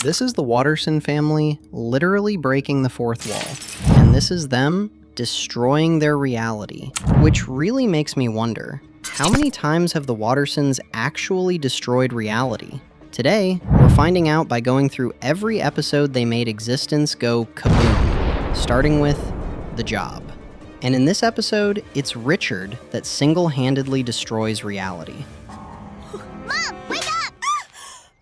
This is the Watterson family literally breaking the fourth wall, and this is them destroying their reality, which really makes me wonder, how many times have the Wattersons actually destroyed reality? Today, we're finding out by going through every episode they made existence go kaboom, starting with The Job. And in this episode, it's Richard that single-handedly destroys reality. Mom, wake up!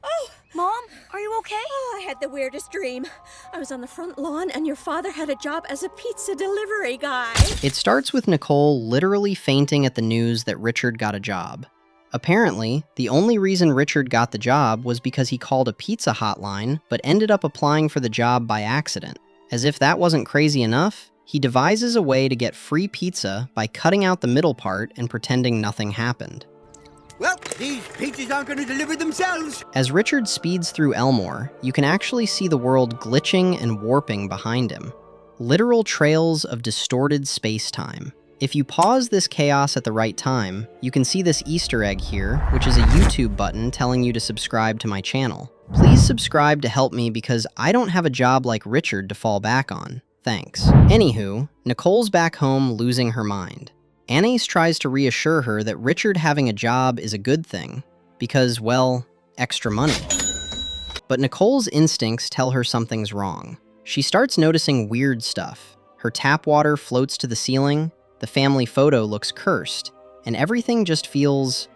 Oh, Mom, are you okay? Oh, I had the weirdest dream. I was on the front lawn and your father had a job as a pizza delivery guy. It starts with Nicole literally fainting at the news that Richard got a job. Apparently, the only reason Richard got the job was because he called a pizza hotline, but ended up applying for the job by accident. As if that wasn't crazy enough, he devises a way to get free pizza by cutting out the middle part and pretending nothing happened. Well, these pizzas aren't going to deliver themselves. As Richard speeds through Elmore, you can actually see the world glitching and warping behind him. Literal trails of distorted space-time. If you pause this chaos at the right time, you can see this Easter egg here, which is a YouTube button telling you to subscribe to my channel. Please subscribe to help me because I don't have a job like Richard to fall back on. Thanks. Anywho, Nicole's back home losing her mind. Anais tries to reassure her that Richard having a job is a good thing, because, well, extra money. But Nicole's instincts tell her something's wrong. She starts noticing weird stuff. Her tap water floats to the ceiling, the family photo looks cursed, and everything just feels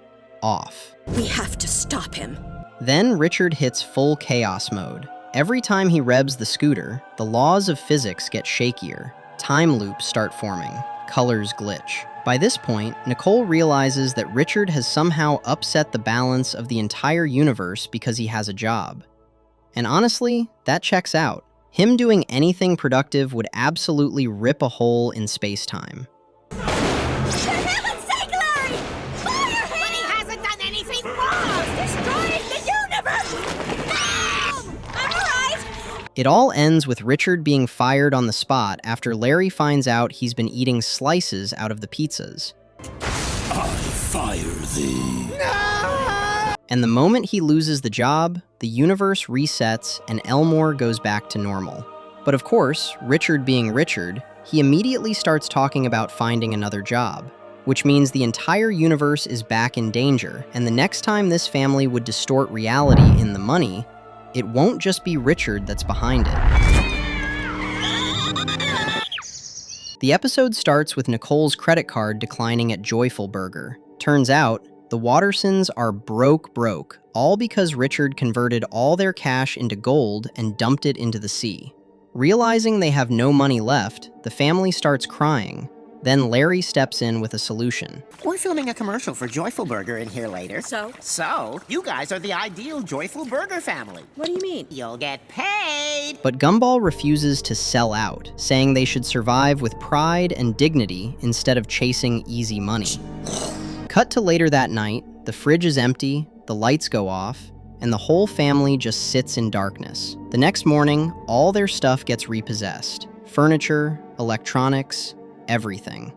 off. We have to stop him. Then Richard hits full chaos mode. Every time he revs the scooter, the laws of physics get shakier. Time loops start forming. Colors glitch. By this point, Nicole realizes that Richard has somehow upset the balance of the entire universe because he has a job. And honestly, that checks out. Him doing anything productive would absolutely rip a hole in space-time. For heaven's sake, Larry! Fire him! But he hasn't done anything wrong! He's destroying the universe! No! I'm all right! It all ends with Richard being fired on the spot after Larry finds out he's been eating slices out of the pizzas. I fire thee. No! And the moment he loses the job, the universe resets and Elmore goes back to normal. But of course, Richard being Richard, he immediately starts talking about finding another job, which means the entire universe is back in danger, and the next time this family would distort reality in the money, it won't just be Richard that's behind it. The episode starts with Nicole's credit card declining at Joyful Burger. Turns out, the Wattersons are broke, all because Richard converted all their cash into gold and dumped it into the sea. Realizing they have no money left, the family starts crying. Then Larry steps in with a solution. We're filming a commercial for Joyful Burger in here later. So, you guys are the ideal Joyful Burger family. What do you mean? You'll get paid! But Gumball refuses to sell out, saying they should survive with pride and dignity instead of chasing easy money. Cut to later that night, the fridge is empty, the lights go off, and the whole family just sits in darkness. The next morning, all their stuff gets repossessed. Furniture, electronics, everything.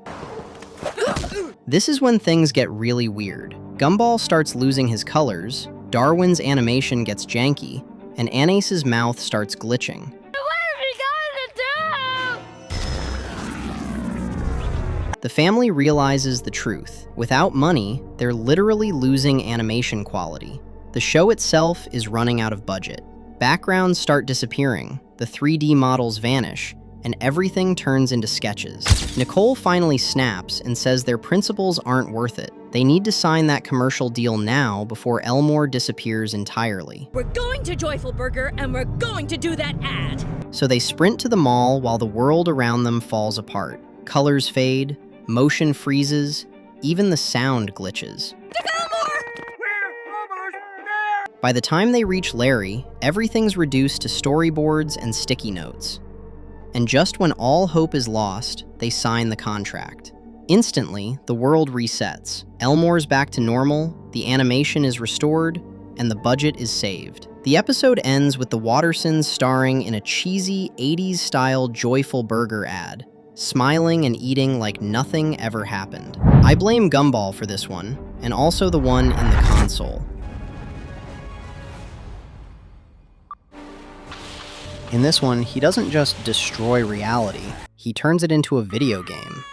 This is when things get really weird. Gumball starts losing his colors, Darwin's animation gets janky, and Anais's mouth starts glitching. The family realizes the truth. Without money, they're literally losing animation quality. The show itself is running out of budget. Backgrounds start disappearing, the 3D models vanish, and everything turns into sketches. Nicole finally snaps and says their principals aren't worth it. They need to sign that commercial deal now before Elmore disappears entirely. We're going to Joyful Burger and we're going to do that ad. So they sprint to the mall while the world around them falls apart. Colors fade, motion freezes, even the sound glitches. By the time they reach Larry, everything's reduced to storyboards and sticky notes. And just when all hope is lost, they sign the contract. Instantly, the world resets. Elmore's back to normal, the animation is restored, and the budget is saved. The episode ends with the Wattersons starring in a cheesy 80s-style Joyful Burger ad, smiling and eating like nothing ever happened. I blame Gumball for this one, and also the one in the console. In this one, he doesn't just destroy reality, he turns it into a video game.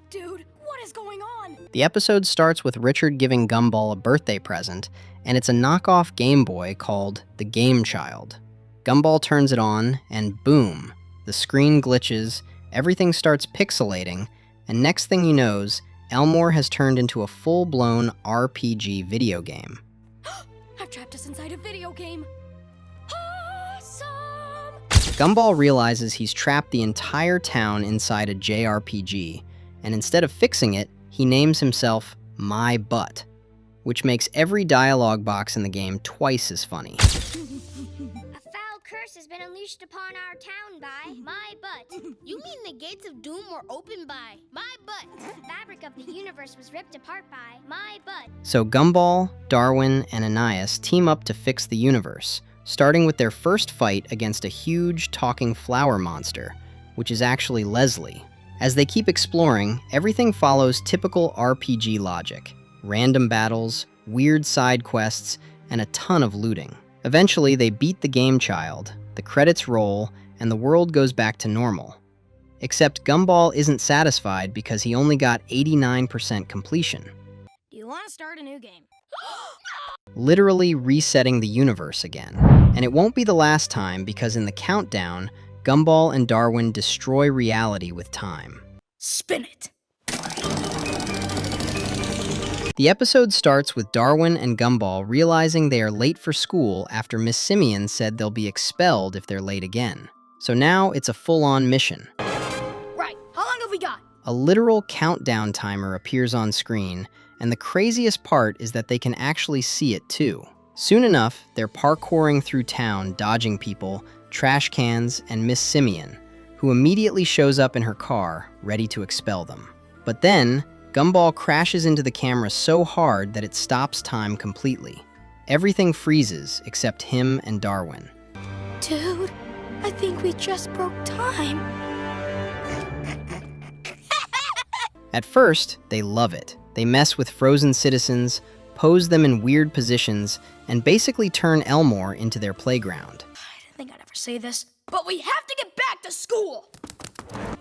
Dude, what is going on? The episode starts with Richard giving Gumball a birthday present, and it's a knockoff Game Boy called the Game Child. Gumball turns it on, and boom, the screen glitches, everything starts pixelating, and next thing he knows, Elmore has turned into a full-blown RPG video game. I've trapped us inside a video game. Awesome! Gumball realizes he's trapped the entire town inside a JRPG, and instead of fixing it, he names himself My Butt, which makes every dialogue box in the game twice as funny. A foul curse has been unleashed upon our town by my butt. You mean the gates of doom were opened by my butt? The fabric of the universe was ripped apart by my butt. So Gumball, Darwin, and Anais team up to fix the universe, starting with their first fight against a huge talking flower monster, which is actually Leslie. As they keep exploring, everything follows typical RPG logic. Random battles, weird side quests, and a ton of looting. Eventually, they beat the Game Child, the credits roll, and the world goes back to normal. Except Gumball isn't satisfied because he only got 89% completion, Do you want to start a new game? literally resetting the universe again. And it won't be the last time because in the countdown, Gumball and Darwin destroy reality with time. Spin it! The episode starts with Darwin and Gumball realizing they are late for school after Miss Simeon said they'll be expelled if they're late again. So now it's a full-on mission. Right, how long have we got? A literal countdown timer appears on screen, and the craziest part is that they can actually see it too. Soon enough, they're parkouring through town, dodging people, trash cans, and Miss Simeon, who immediately shows up in her car, ready to expel them. But then, Gumball crashes into the camera so hard that it stops time completely. Everything freezes except him and Darwin. Dude, I think we just broke time. At first, they love it. They mess with frozen citizens, pose them in weird positions, and basically turn Elmore into their playground. I didn't think I'd ever say this, but we have to get back to school!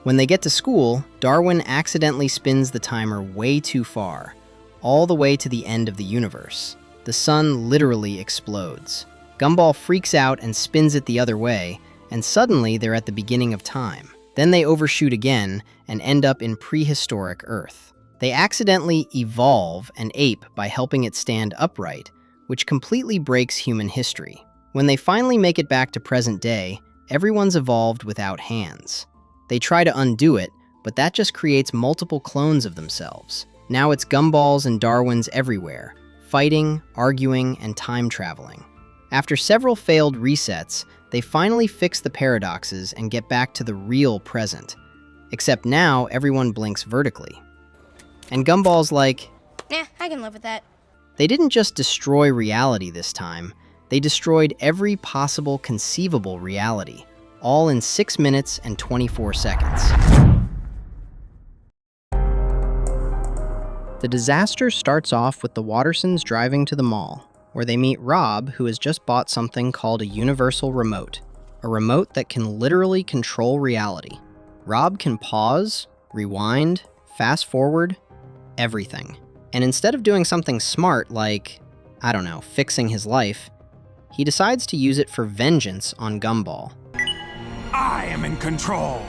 When they get to school, Darwin accidentally spins the timer way too far, all the way to the end of the universe. The sun literally explodes. Gumball freaks out and spins it the other way, and suddenly they're at the beginning of time. Then they overshoot again and end up in prehistoric Earth. They accidentally evolve an ape by helping it stand upright, which completely breaks human history. When they finally make it back to present day, everyone's evolved without hands. They try to undo it, but that just creates multiple clones of themselves. Now it's Gumballs and Darwins everywhere, fighting, arguing, and time traveling. After several failed resets, they finally fix the paradoxes and get back to the real present. Except now, everyone blinks vertically. And Gumball's like, Nah, I can live with that. they didn't just destroy reality this time, they destroyed every possible conceivable reality, all in 6 minutes and 24 seconds. The disaster starts off with the Wattersons driving to the mall, where they meet Rob, who has just bought something called a universal remote, a remote that can literally control reality. Rob can pause, rewind, fast forward, everything. And instead of doing something smart like, I don't know, fixing his life, he decides to use it for vengeance on Gumball. I am in control.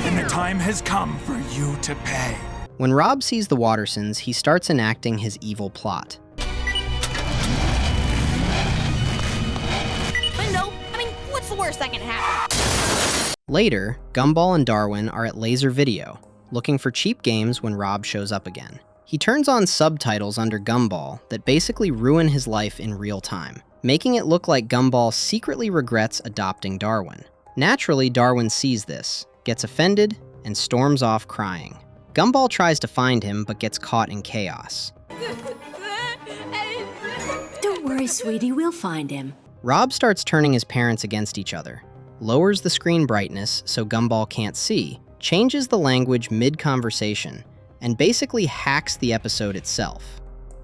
And the time has come for you to pay. When Rob sees the Wattersons, he starts enacting his evil plot. I know. I mean, what's the worst that can happen? Later, Gumball and Darwin are at Laser Video, looking for cheap games when Rob shows up again. He turns on subtitles under Gumball that basically ruin his life in real time, making it look like Gumball secretly regrets adopting Darwin. Naturally, Darwin sees this, gets offended, and storms off crying. Gumball tries to find him, but gets caught in chaos. Don't worry, sweetie, we'll find him. Rob starts turning his parents against each other, lowers the screen brightness so Gumball can't see, changes the language mid-conversation, and basically hacks the episode itself.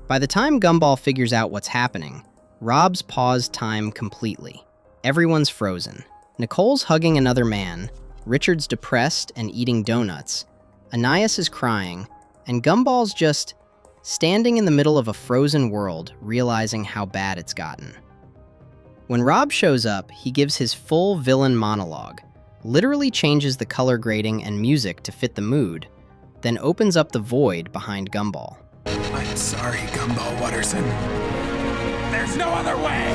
By the time Gumball figures out what's happening, Rob's paused time completely. Everyone's frozen. Nicole's hugging another man, Richard's depressed and eating donuts, Anais is crying, and Gumball's just standing in the middle of a frozen world, realizing how bad it's gotten. When Rob shows up, he gives his full villain monologue, literally changes the color grading and music to fit the mood, then opens up the void behind Gumball. I'm sorry, Gumball Watterson. There's no other way!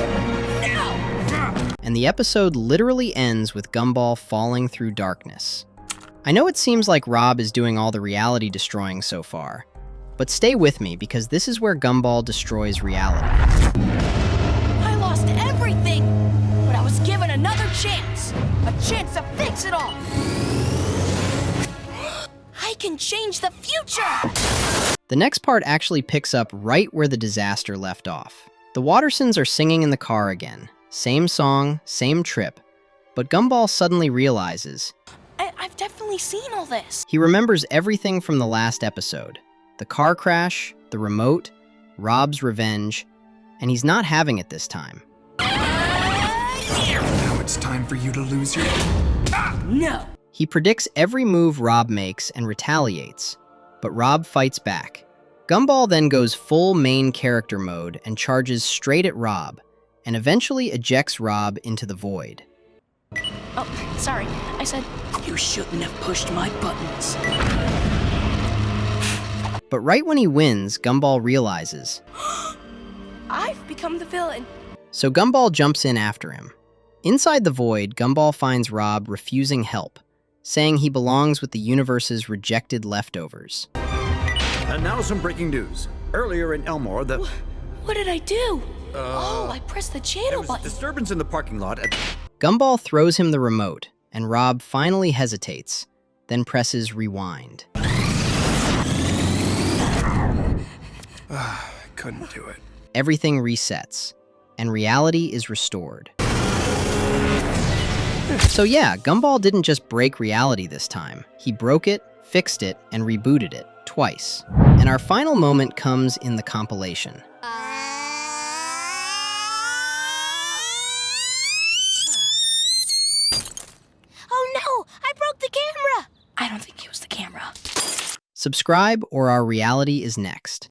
No! And the episode literally ends with Gumball falling through darkness. I know it seems like Rob is doing all the reality destroying so far, but stay with me because this is where Gumball destroys reality. I lost everything, but I was given another chance. A chance to fix it all. I can change the future! The next part actually picks up right where the disaster left off. The Wattersons are singing in the car again. Same song, same trip. But Gumball suddenly realizes I've definitely seen all this. he remembers everything from the last episode. The car crash, the remote, Rob's revenge, and he's not having it this time. Now it's time for you to lose your... No. He predicts every move Rob makes and retaliates, but Rob fights back. Gumball then goes full main character mode and charges straight at Rob, and eventually ejects Rob into the void. Oh, sorry. I said you shouldn't have pushed my buttons. But right when he wins, Gumball realizes, I've become the villain. so Gumball jumps in after him. Inside the void, Gumball finds Rob refusing help, saying he belongs with the universe's rejected leftovers. And now some breaking news. Earlier in Elmore, What did I do? I pressed the there channel was a button. disturbance in the parking lot at... Gumball throws him the remote, and Rob finally hesitates, then presses rewind. Couldn't do it. Everything resets, and reality is restored. So yeah, Gumball didn't just break reality this time. He broke it, fixed it, and rebooted it twice. And our final moment comes in the compilation. Oh no! I broke the camera! I don't think it was the camera. Subscribe or our reality is next.